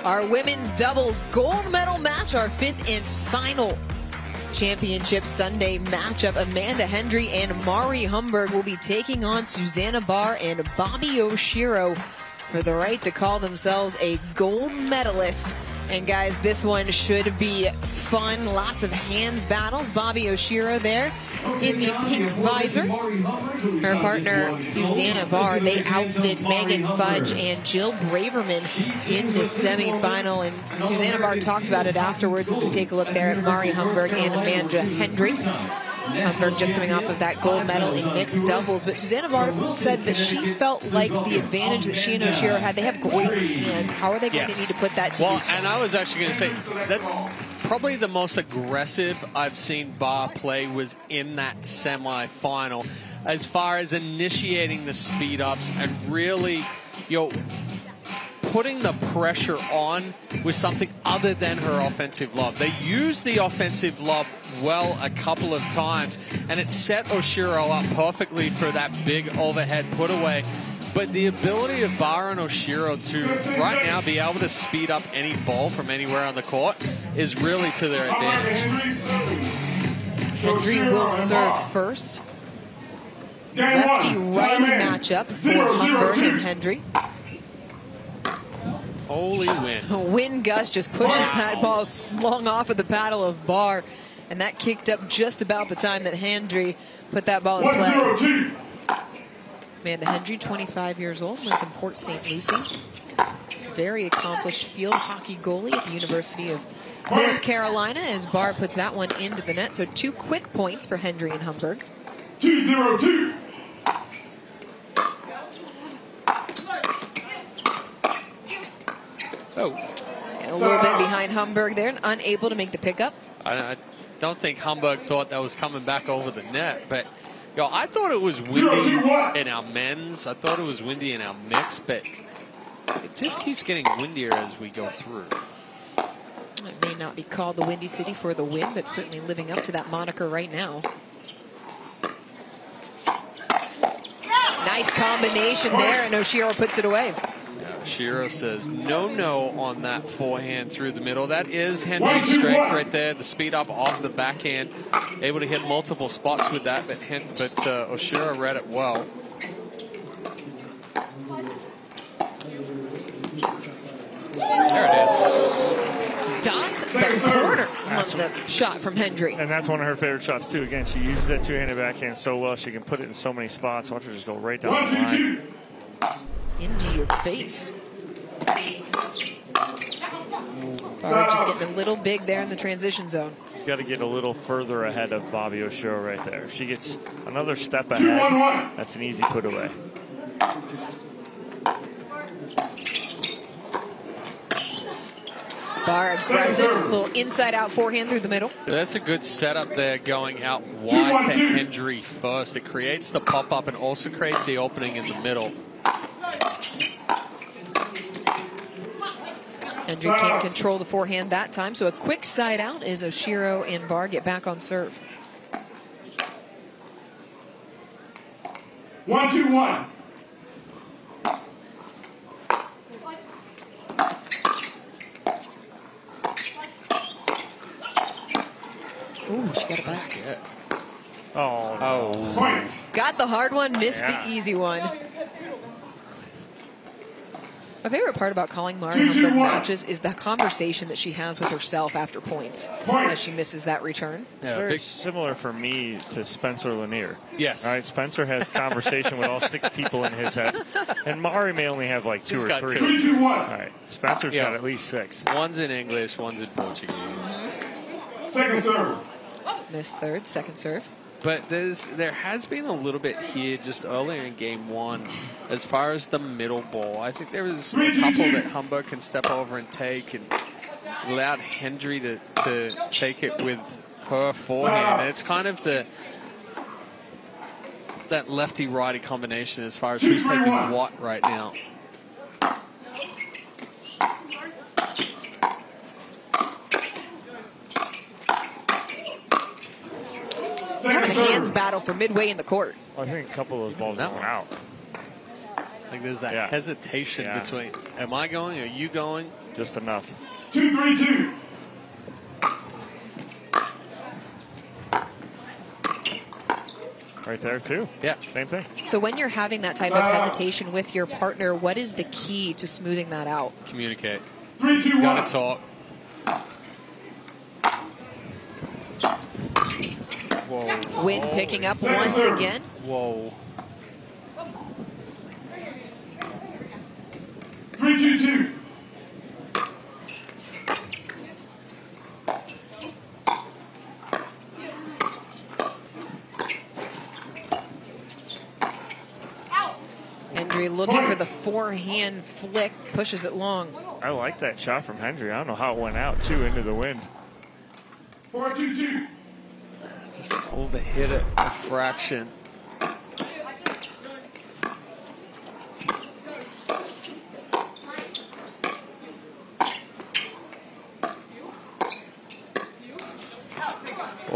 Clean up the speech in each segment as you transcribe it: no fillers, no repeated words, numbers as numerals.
Our women's doubles gold medal match, our 5th and final championship Sunday matchup. Amanda Hendry and Mari Humberg will be taking on Susanna Barr and Bobby Oshiro for the right to call themselves a gold medalist. And guys, this one should be fun. Lots of hands battles. Bobby Oshiro there in the pink visor. Her partner, Susanna Barr, they ousted Megan Fudge and Jill Braverman in the semifinal. And Susanna Barr talked about it afterwards as we take a look there at Mari Humberg and Amanda Hendry. Humberg just coming off of that gold medal in mixed doubles, but Susanna Barr said that she felt like the advantage that she and Oshiro had, they have great hands. How are they going to need to put that to use? And I was actually going to say that probably the most aggressive I've seen Barr play was in that semifinal, as far as initiating the speed ups and really, putting the pressure on with something other than her offensive lob. They used the offensive lob well a couple of times, and it set Oshiro up perfectly for that big overhead put away. But the ability of Barr and Oshiro to right now be able to speed up any ball from anywhere on the court is really to their advantage. Hendry will serve first. Lefty-righty matchup for Humberg and Hendry. Holy wind. Wind gust just pushes that ball slung off of the paddle of Barr, and that kicked up just about the time that Hendry put that ball in play. Amanda Hendry, 25 years old, lives in Port St. Lucie. Very accomplished field hockey goalie at the University of North Carolina, as Barr puts that one into the net. So 2 quick points for Hendry and Humberg. 2-0-2. And a little bit behind Humberg there, and unable to make the pickup. I don't think Humberg thought that was coming back over the net, but I thought it was windy in our men's. I thought it was windy in our mix, but it just keeps getting windier as we go through. It may not be called the Windy City for the win, but certainly living up to that moniker right now. Nice combination there, and Oshiro puts it away. Oshiro says no on that forehand through the middle. That is Hendry's strength right there. The speed up off the backhand. Able to hit multiple spots with that, but Oshiro read it well. There it is. Dot the corner on the shot from Hendry. And that's one of her favorite shots, too. Again, she uses that two-handed backhand so well. She can put it in so many spots. Watch her just go right down the line. Into your face. Barr just getting a little big there in the transition zone. She's got to get a little further ahead of Bobby Oshiro right there. If she gets another step ahead, that's an easy put away. Barr aggressive, a little inside-out forehand through the middle. That's a good setup there, going out wide to Hendry first. It creates the pop-up and also creates the opening in the middle. Hendry can't control the forehand that time, so a quick side out as Oshiro and Barr get back on serve. 1-2-1. Ooh, she got it back. Yeah. Oh. Got the hard one, missed the easy one. My favorite part about calling Mari Humberg matches is the conversation that she has with herself after points as she misses that return. Yeah, very similar for me to Spencer Lanier. Yes. All right, Spencer has conversation with all 6 people in his head, and Mari may only have like 2 or 3. 3-2-1. All right, Spencer's got at least 6. One's in English, one's in Portuguese. Second serve. Missed third, second serve. But there has been a little bit here just earlier in game 1 as far as the middle ball. I think there was a couple that Humberg can step over and take, and allowed Hendry to take it with her forehand. And it's kind of that lefty-righty combination as far as who's taking what right now. Having a hands battle for midway in the court. I think a couple of those balls went out. Like there's that hesitation between, am I going? Are you going? Just enough. 2-3-2. Right there, too. Yeah. Same thing. So when you're having that type of hesitation with your partner, what is the key to smoothing that out? Communicate. 3-2-1. Gotta talk. Whoa. Win picking up once again. Whoa. 3-2-2. Hendry looking for the forehand flick, pushes it long. I like that shot from Hendry. I don't know how it went out, too, into the wind. 4-2-2. Just overhit it a fraction.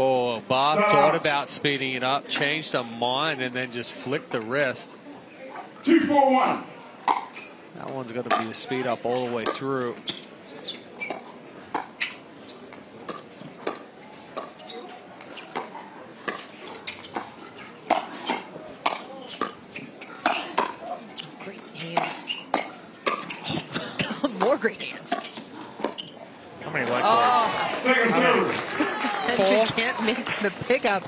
Oh, Barr thought about speeding it up, changed her mind, and then just flicked the wrist. 2-4-1. That one's got to be a speed up all the way through. Great hands. More great hands. How many leg cords? Second serve. Hendry can't make the pickup.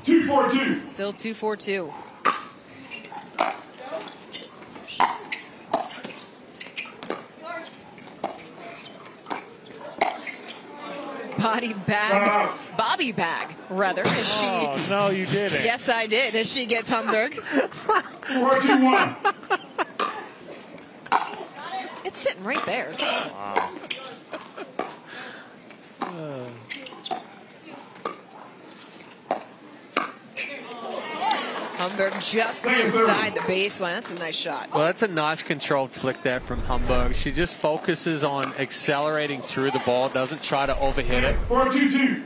2-4-2. Still 2-4-2. Body bag, Bobby bag, rather. As she, Oh, no, you didn't. yes, I did. As she gets Humberg. 4-2-1. It's sitting right there. Wow. Humberg just inside the baseline. That's a nice shot. Well, that's a nice controlled flick there from Humberg. She just focuses on accelerating through the ball, doesn't try to overhit it. 4-2-2.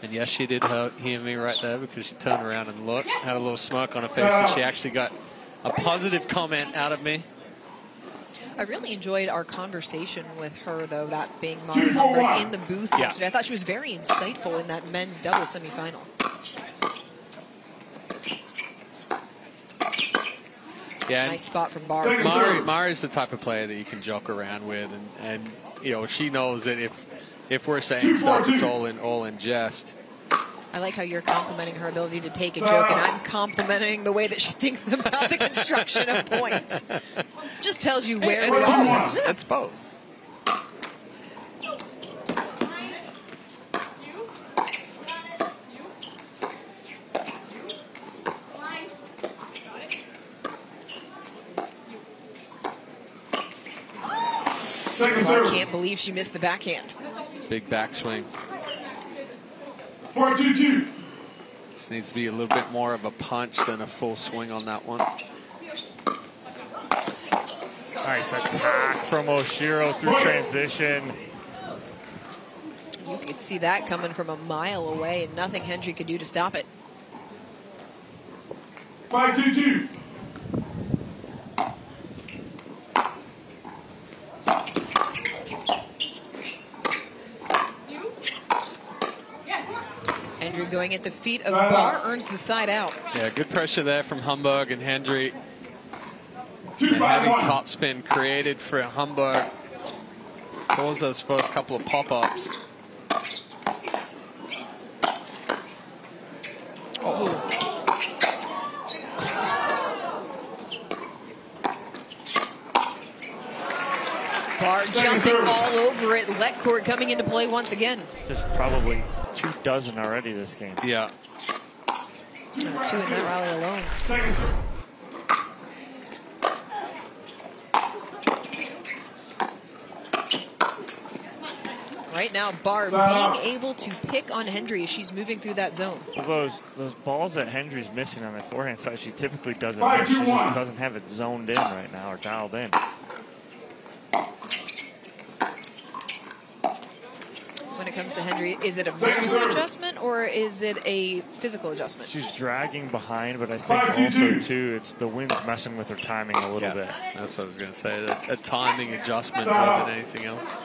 And yes, she did hear me right there because she turned around and looked, had a little smirk on her face, and she actually got a positive comment out of me. I really enjoyed our conversation with her, though, that being Mari Humberg in the booth yesterday. I thought she was very insightful in that men's doubles semifinal. Yeah, nice spot from Barr. Mari's the type of player that you can joke around with, and you know, she knows that if we're saying stuff, it's all in jest. I like how you're complimenting her ability to take a joke, and I'm complimenting the way that she thinks about the construction of points. Just tells you where it's going. It's both. I can't believe she missed the backhand. Big backswing. 4-2-2. This needs to be a little bit more of a punch than a full swing on that one. Nice attack from Oshiro through transition. You could see that coming from a mile away, and nothing Hendry could do to stop it. 5-2-2. Hendry going at the feet of Barr earns the side out. Yeah, good pressure there from Humberg and Hendry. 2-5-1. Heavy topspin created for Humberg. Caused those first couple of pop-ups. Oh. Barr jumping all over it. Let court coming into play once again. Just probably 24 already this game. Yeah. 2 in that rally alone. Right now, Barr being able to pick on Hendry as she's moving through that zone. Well, those balls that Hendry's missing on the forehand side, she typically doesn't miss. She just doesn't have it zoned in right now or dialed in. When it comes to Hendry. Is it a mental adjustment or is it a physical adjustment? She's dragging behind, but I think also, too, it's the wind's messing with her timing a little bit. That's what I was going to say. A timing adjustment more than anything else.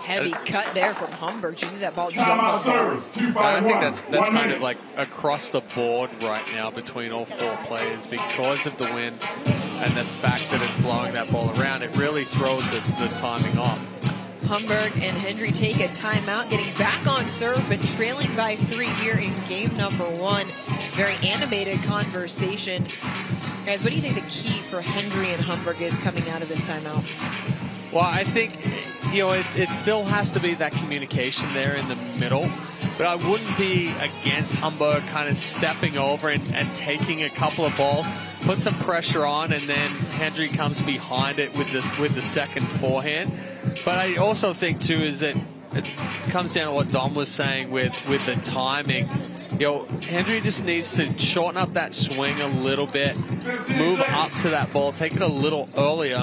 Heavy cut there from Humberg. Did you see that ball jump off? I think that's kind of like across the board right now between all four players because of the wind and the fact that it's blowing that ball around. It really throws the timing off. Humberg and Hendry take a timeout, getting back on serve, but trailing by 3 here in game number 1. Very animated conversation. Guys, what do you think the key for Hendry and Humberg is coming out of this timeout? Well, I think, you know, it still has to be that communication there in the middle. But I wouldn't be against Humberg kind of stepping over and taking a couple of balls, put some pressure on, and then Hendry comes behind it with the second forehand. But I also think, too, is that it comes down to what Dom was saying with the timing. You know, Hendry just needs to shorten up that swing a little bit, move up to that ball, take it a little earlier.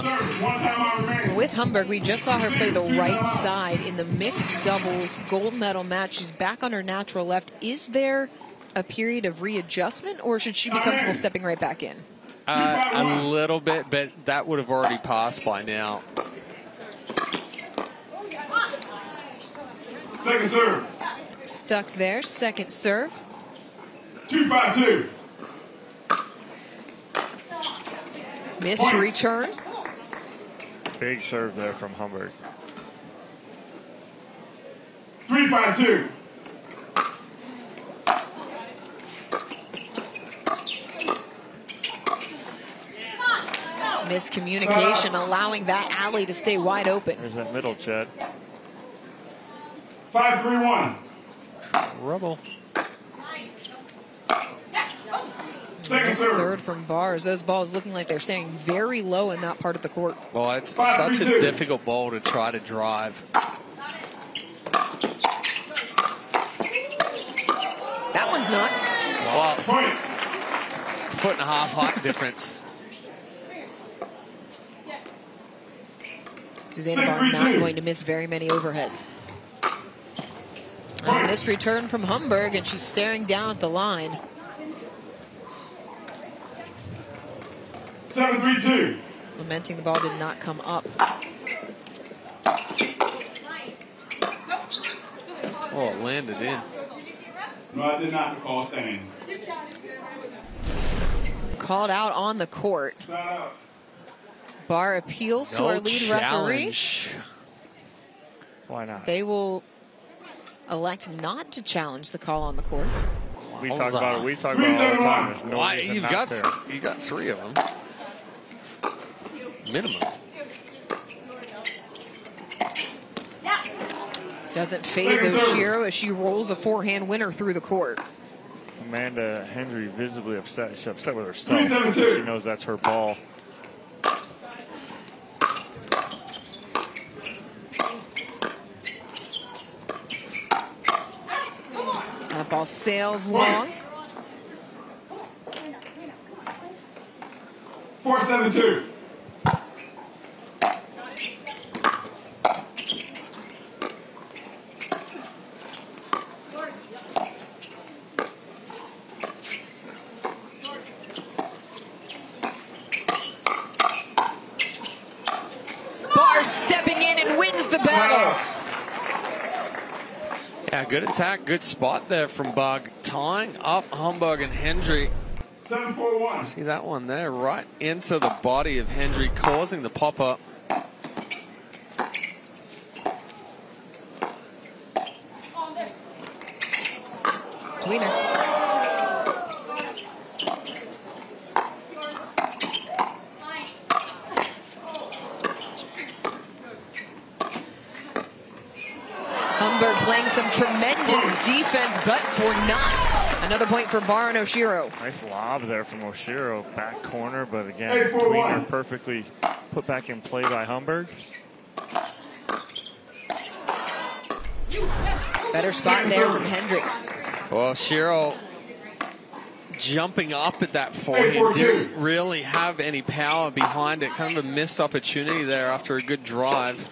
With Humberg, we just saw her play the right side in the mixed doubles gold medal match. She's back on her natural left. Is there a period of readjustment, or should she be comfortable stepping right back in? A little bit, but that would have already passed by now. Second serve. Stuck there. Second serve. 2-5-2. Missed return. Big serve there from Humberg. 3-5-2. Miscommunication, allowing that alley to stay wide open. There's that middle, Chad. 5-3-1. Rubble. Nice third from Barr. Those balls looking like they're staying very low in that part of the court. Well, it's such a difficult ball to try to drive. That one's not. Well, foot and a half height difference. Susanna Barr not going to miss very many overheads. A missed return from Humberg, and she's staring down at the line. 7-3-2. Lamenting the ball did not come up. Oh, it landed in. No, I did not call stand. Called out on the court. Barr appeals to our lead referee. Why not? They will elect not to challenge the call on the court. We talk about it all the time. There's no reason you not to. got 3 of them. Minimum. Doesn't phase Oshiro as she rolls a forehand winner through the court. Amanda Hendry visibly upset. She's upset with herself. She knows that's her ball. That ball sails long. 4-7-2. Barr stepping in and wins the battle. Yeah, good attack, good spot there from Bug. Tying up Humberg and Hendry. 7-4-1. See that one there, right into the body of Hendry, causing the pop-up. Tweener. Humberg playing some tremendous defense, but for not. Another point for Barr and Oshiro. Nice lob there from Oshiro, back corner, but again, 8-4-1. Tweener perfectly put back in play by Humberg. Better spot there from Hendry. Well, Oshiro jumping up at that forehand, didn't really have any power behind it. Kind of a missed opportunity there after a good drive.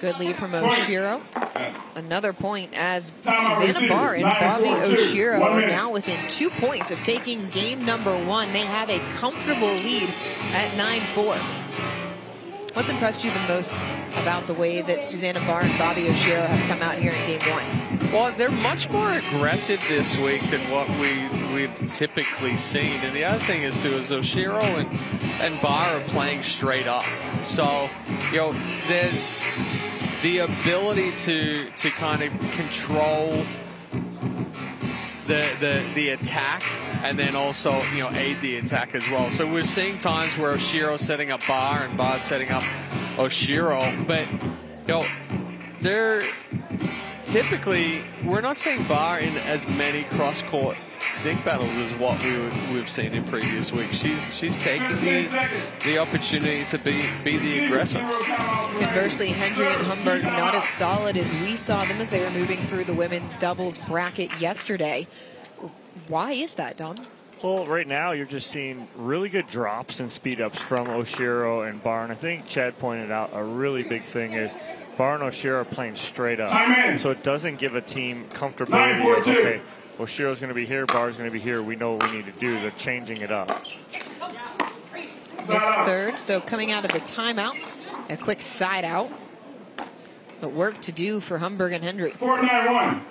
Good lead from Oshiro. another point as Susanna Barr and Bobby Oshiro are now within 2 points of taking game number 1. They have a comfortable lead at 9-4. What's impressed you the most about the way that Susanna Barr and Bobby Oshiro have come out here in game 1? Well, they're much more aggressive this week than what we've typically seen. And the other thing is, too, is Oshiro and Barr are playing straight up. So, you know, there's the ability to kind of control the attack, and then also, you know, aid the attack as well. So we're seeing times where Oshiro's setting up Barr and Barr's setting up Oshiro, but, you know, they're typically, we're not seeing Barr in as many cross-court dink battles as what we've seen in previous weeks. She's taking the opportunity to be the aggressor. Conversely, Hendry and Humberg not as solid as we saw them as they were moving through the women's doubles bracket yesterday. Why is that, Dom? Well, right now you're just seeing really good drops and speed ups from Oshiro and Barr. And I think Chad pointed out a really big thing is Barr and Oshiro are playing straight up. So it doesn't give a team comfortability of, okay, Oshiro's going to be here, Barr's going to be here. We know what we need to do. They're changing it up. This third, so coming out of the timeout, a quick side out. But work to do for Humberg and Hendry. 4-9-1.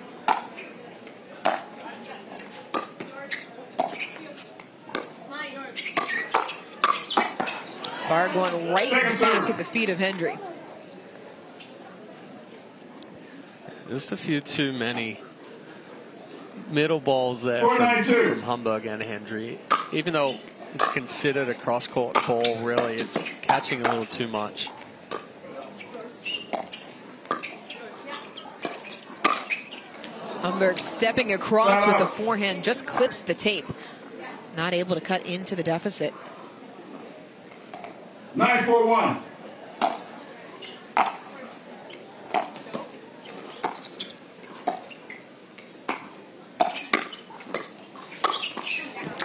Barr going right back at the feet of Hendry. Just a few too many middle balls there from Humberg and Hendry. Even though it's considered a cross-court ball, really, it's catching a little too much. Humberg stepping across with the forehand, just clips the tape. Not able to cut into the deficit. 9-4-1.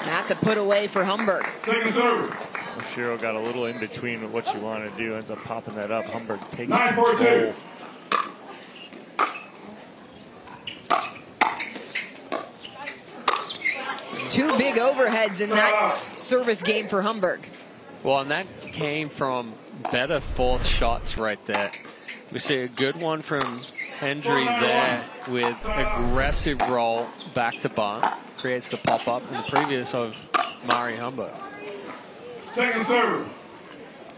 That's a put away for Humberg. Second server. Oshiro got a little in between with what she wanted to do, ends up popping that up. Humberg takes 9-4-2. Two big overheads in that service game for Humberg. Well, and that came from better fourth shots right there. We see a good one from Hendry there with aggressive roll back to Barr. Creates the pop-up, and the previous of Mari Humberg. Second server.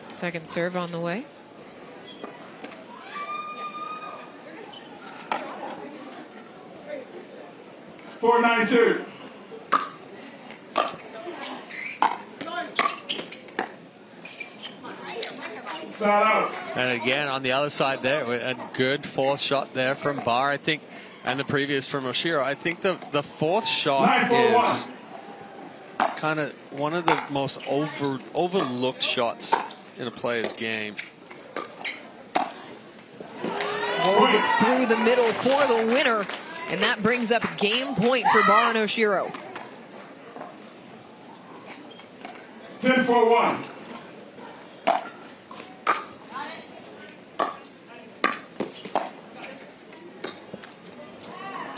Second serve on the way. Four 9-2. And again, on the other side there, a good fourth shot there from Barr, I think, and the previous from Oshiro. I think the fourth shot is kind of one of the most overlooked shots in a player's game. Rolls it through the middle for the winner, and that brings up game point for Barr and Oshiro. 10-4-1.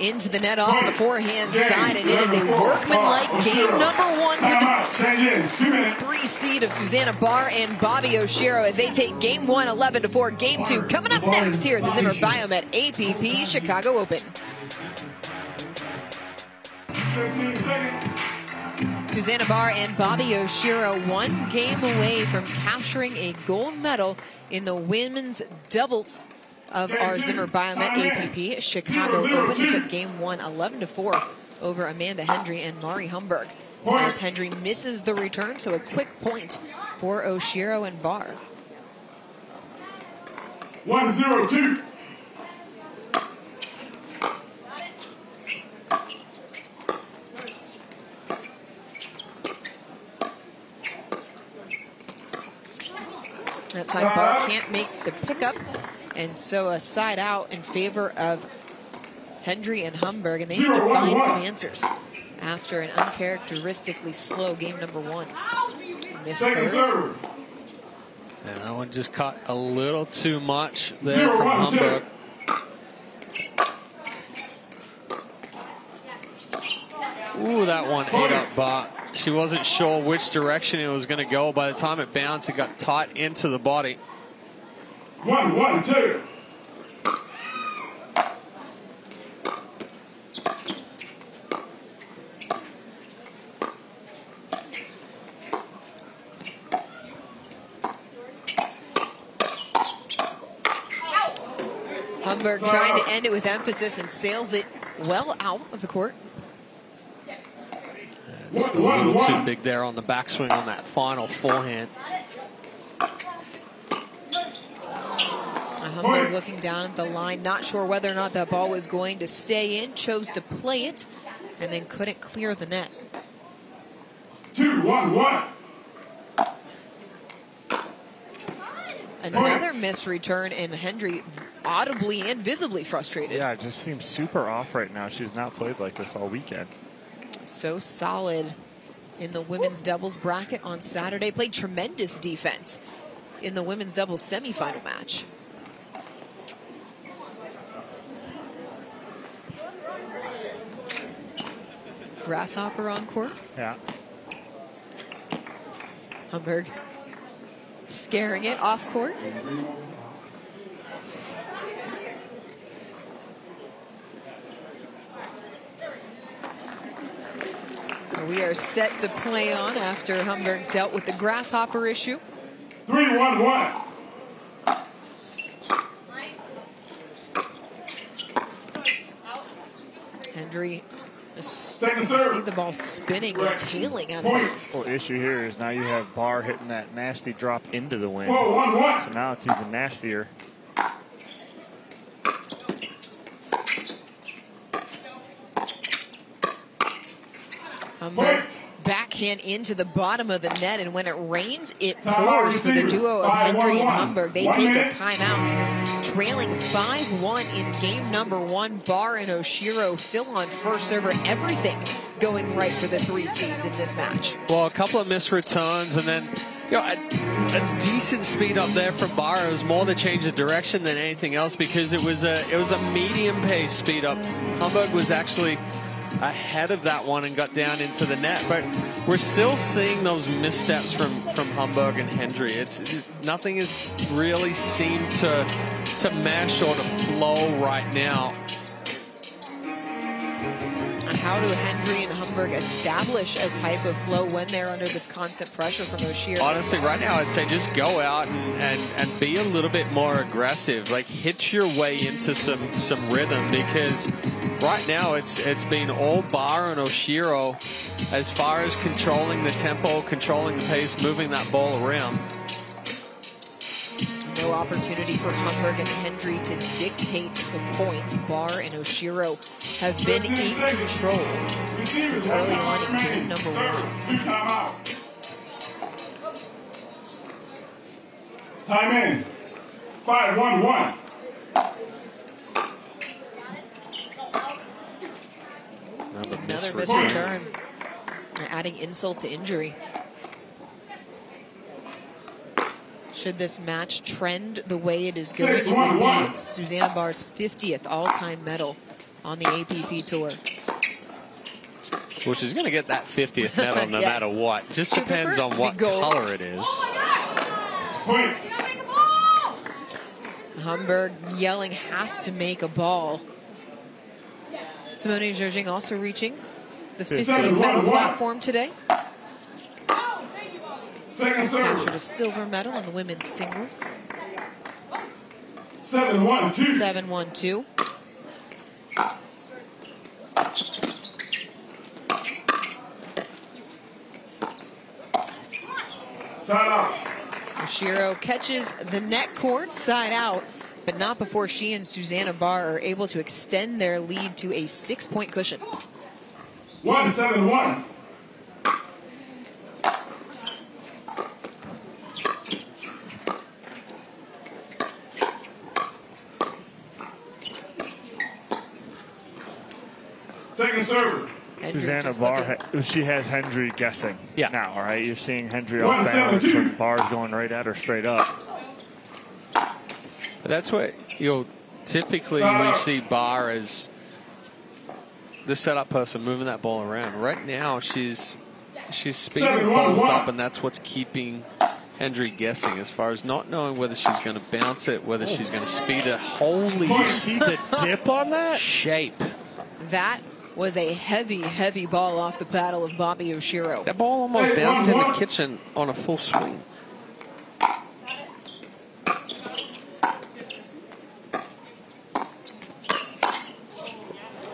Into the net off the forehand side, and it is a workmanlike game number 1 for the 3 seed of Susanna Barr and Bobby Oshiro as they take game 1 11-4. Game 2 coming up next here at the Zimmer Biomet APP Chicago Open. Susanna Barr and Bobby Oshiro 1 game away from capturing a gold medal in the women's doubles of our Zimmer Biomet APP Chicago Open. They took game 1 11-4 over Amanda Hendry and Mari Humberg. As Hendry misses the return, so a quick point for Oshiro and Barr. 1-0-2. That time Barr can't make the pickup, and so a side out in favor of Hendry and Humberg, and they need to find some answers after an uncharacteristically slow game number 1. Missed third. And that one just caught a little too much there from Humberg. Ooh, that one ate up Barr. She wasn't sure which direction it was going to go. By the time it bounced, it got tight into the body. 1-1-2. Humberg trying to end it with emphasis and sails it well out of the court. Just a little too big there on the backswing on that final forehand. Humberg looking down at the line, not sure whether or not that ball was going to stay in, chose to play it, and then couldn't clear the net. 2-1-1. Another missed return, and Hendry audibly and visibly frustrated. Yeah, it just seems super off right now. She's not played like this all weekend. So solid in the women's doubles bracket on Saturday. Played tremendous defense in the women's doubles semifinal match. Grasshopper on court. Yeah. Humberg scaring it off court. We are set to play on after Humberg dealt with the grasshopper issue. 3-1-1. Hendry, see the ball spinning and tailing out of bounds. The issue here is now you have Barr hitting that nasty drop into the wind. 4-1-1. So now it's even nastier. Humberg backhand into the bottom of the net, and when it rains, it pours for the duo of Hendry and Humberg. They take a timeout, trailing 5-1 in game number 1. Barr and Oshiro still on first server. Everything going right for the 3 seeds in this match. Well, a couple of missed returns, and then a decent speed up there from Barr. It was more the change of direction than anything else, because it was a medium pace speed up. Humberg was actually ahead of that one and got down into the net, but we're still seeing those missteps from Humberg and Hendry. Nothing has really seemed to mesh or to flow right now. How do Hendry and Humberg establish a type of flow when they're under this constant pressure from Oshiro? Honestly, right now I'd say just go out and be a little bit more aggressive. Like, hit your way into some rhythm, because right now it's been all Barr and Oshiro as far as controlling the tempo, controlling the pace, moving that ball around. No opportunity for Humberg and Hendry to dictate the points. Barr and Oshiro have been in control since early on in game number 1. Time in. 5-1-1. Another missed return, adding insult to injury. Should this match trend the way it is going, it would be Susanna Barr's 50th all-time medal on the APP Tour. Well, she's going to get that 50th medal no matter what. Just depends on what color it is. Humberg yelling, have to make a ball. Simone Jurging also reaching the 50th medal platform today. Captured a silver medal in the women's singles. 7-1-2. 7-1-2. Side out. Oshiro catches the net court side out, but not before she and Susanna Barr are able to extend their lead to a 6-point cushion. 1-7-1. Second server. Susanna Barr, she has Hendry guessing now, all right? You're seeing Hendry off 1-7-2. balance and Barr's going right at her straight up. But that's what typically we see Barr as the setup person moving that ball around. Right now, she's speeding balls up, and that's what's keeping Hendry guessing as far as not knowing whether she's going to bounce it, whether she's going to speed it. Holy, you see the dip on that? Shape. That was a heavy, heavy ball off the paddle of Bobby Oshiro. That ball almost bounced in the kitchen on a full swing.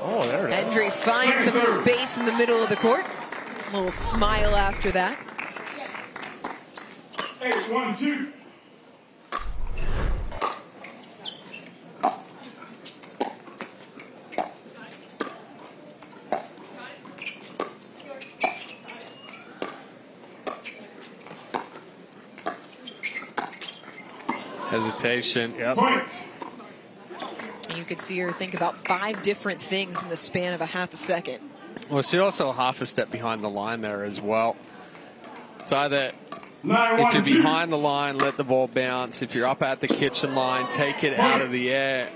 Oh, there it is. Hendry finds some space in the middle of the court. A little smile after that. 8-1-2. Hesitation. Yep. And you could see her think about 5 different things in the span of a half a second. Well, she's also half a step behind the line there as well. It's either if you're behind the line, let the ball bounce. If you're up at the kitchen line, take it out of the air.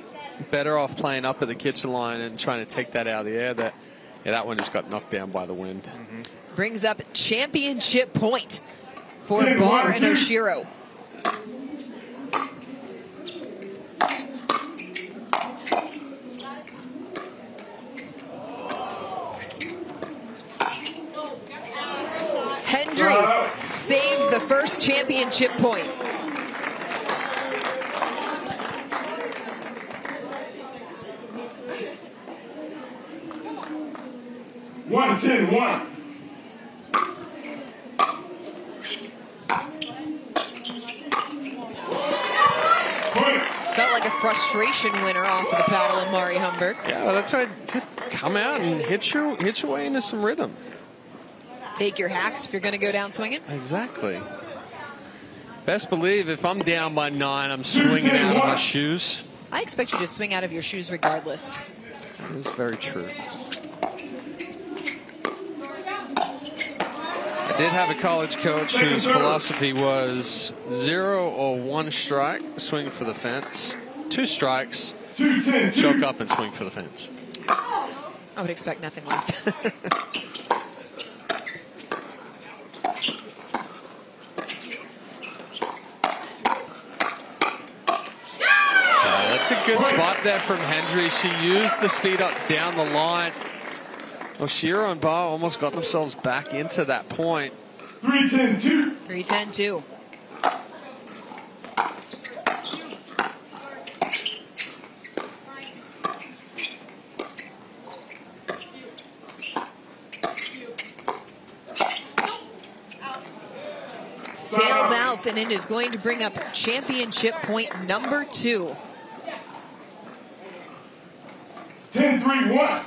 Better off playing up at the kitchen line and trying to take that out of the air. That one just got knocked down by the wind. Brings up championship point for Barr and Oshiro. Hendry saves the first championship point. One, 10-1. Felt like a frustration winner off of the paddle of Mari Humberg. Yeah, well, that's right. Just come out and hit your way into some rhythm. Take your hacks if you're going to go down swinging. Exactly. Best believe if I'm down by 9, I'm swinging out of my shoes. I expect you to swing out of your shoes regardless. That is very true. I did have a college coach whose philosophy was 0 or 1 strike, swing for the fence. 2 strikes, choke up and swing for the fence. I would expect nothing less. That's a good spot there from Hendry. She used the speed up down the line. Oshiro and Barr almost got themselves back into that point. 3-10-2. 3-10-2. Sails out, and it is going to bring up championship point number 2. 10-3-1.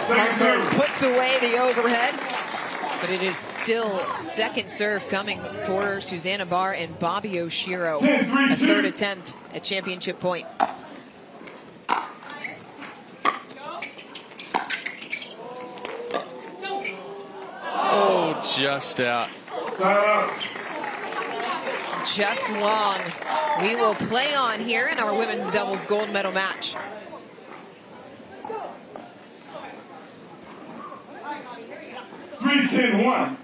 Humberg puts away the overhead, but it is still second serve coming for Susanna Barr and Bobby Oshiro. A third attempt at championship point. Oh, just out. Just long. We will play on here in our women's doubles gold medal match. Three, 10-1.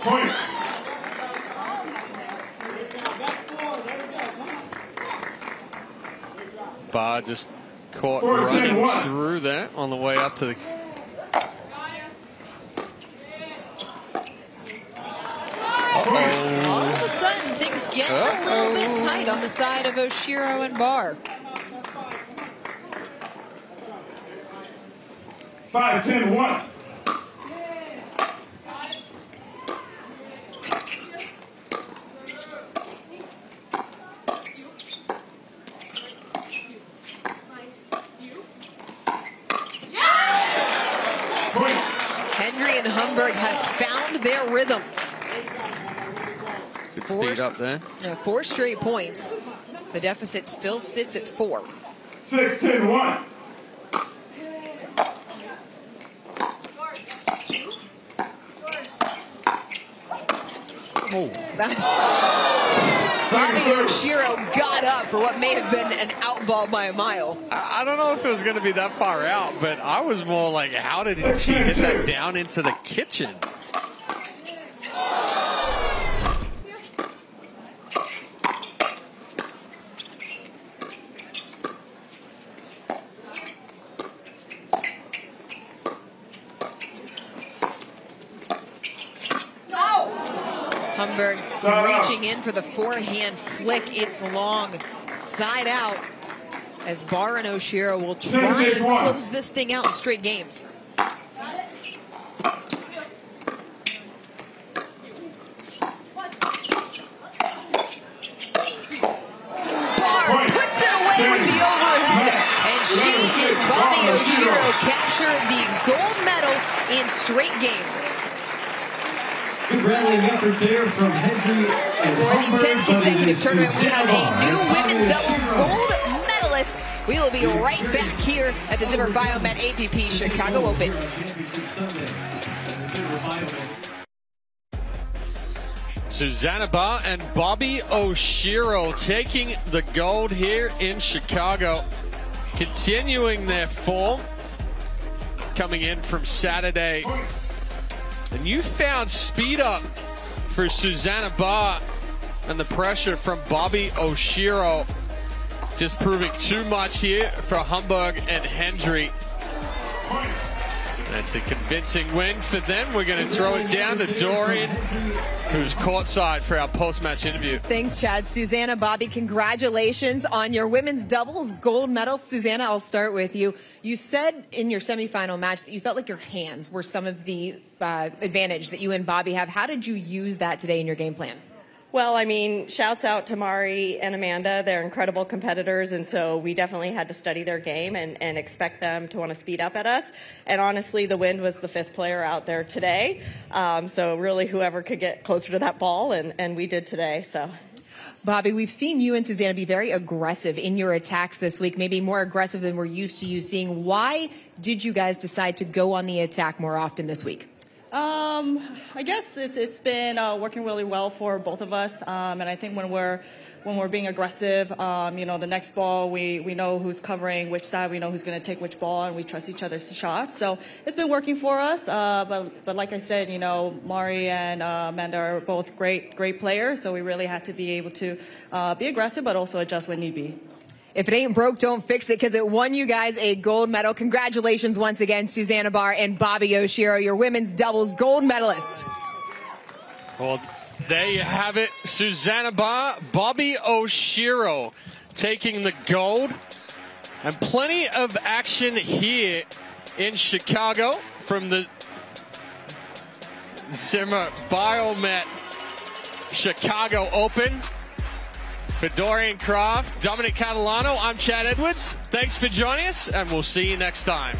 Point. Barr just caught running through that on the way up to the... All of a sudden, things get a little bit tight on the side of Oshiro and Barr. 5-10-1. Hendry and Humberg have found their rhythm. Good speed up there. Yeah, 4 straight points. The deficit still sits at 4. 6-10-1. Oh. Bobby Oshiro got up for what may have been an out ball by a mile. I don't know if it was going to be that far out, but I was more like, how did she hit that down into the kitchen? Humberg reaching in for the forehand flick. It's long, side out, as Barr and Oshiro will try and close this thing out in straight games. Barr puts it away with the overhead, and she and Bobby Oshiro capture the gold medal in straight games. Good rallying effort there from Hendry and For the 10th consecutive tournament, we have a new women's doubles gold medalist. We will be right back here at the Zimmer Biomet APP Chicago Open. Susanna Barr and Bobby Oshiro taking the gold here in Chicago, continuing their form, coming in from Saturday. And you found speed up for Susanna Barr, and the pressure from Bobby Oshiro just proving too much here for Humberg and Hendry. That's a convincing win for them. We're going to throw it down to Dorian, who's courtside for our post-match interview. Thanks, Chad. Susanna, Bobby, congratulations on your women's doubles gold medal. Susanna, I'll start with you. You said in your semifinal match that you felt like your hands were some of the advantage that you and Bobby have. How did you use that today in your game plan? Well, I mean, shouts out to Mari and Amanda. They're incredible competitors, and so we definitely had to study their game and expect them to want to speed up at us. And honestly, the wind was the 5th player out there today. So really whoever could get closer to that ball, and we did today. So. Bobby, we've seen you and Susanna be very aggressive in your attacks this week, maybe more aggressive than we're used to you seeing. Why did you guys decide to go on the attack more often this week? I guess it's been working really well for both of us, and I think when we're being aggressive, you know, the next ball we know who's covering which side, we know who's going to take which ball, and we trust each other's shots. So it's been working for us. But like I said, you know, Mari and Amanda are both great players, so we really had to be able to be aggressive, but also adjust when need be. If it ain't broke, don't fix it, because it won you guys a gold medal. Congratulations once again, Susanna Barr and Bobby Oshiro, your women's doubles gold medalist. Well, there you have it. Susanna Barr, Bobby Oshiro taking the gold. And plenty of action here in Chicago from the Zimmer Biomet Chicago Open. For Dorian Croft, Dominic Catalano, I'm Chad Edwards. Thanks for joining us, and we'll see you next time.